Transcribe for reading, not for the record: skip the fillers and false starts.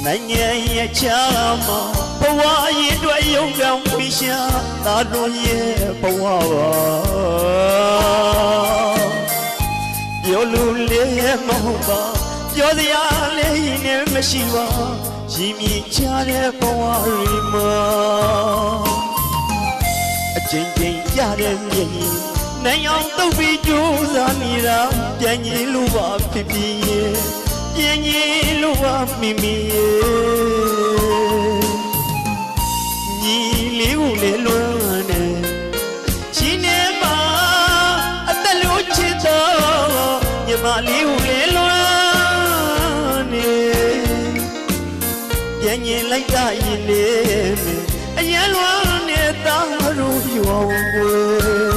နိုင်ငံရဲ့ချမ်းမှာဘဝရင်တွေရုံကောင်းပြရှာသာတို့ရဲ့ဘဝပါပြောလို့လည်းမဟုတ်ပါပြောစရာလည်းနဲ့မရှိပါရင်းမြစ်ချတဲ့ဘဝတွေမှာအချိန်ချင်းကြတဲ့မြင်နိုင်အောင်တုတ်ပြီးကြိုးစားနေတာပြန်ရင်လို့ပါဖြစ်ဖြစ်ရဲ့ပြန်ရင်လို့ပါမိမိရဲ့ညီလေးကိုလေလွမ်းနေရှင်နေပါအသက်လို့ချစ်တော့ညီမလေးကိုလေလွမ်းနေပြန်ရင်လိုက်တာရင်လေအရင်လွမ်းနေတာတို့ပြောင်းွယ်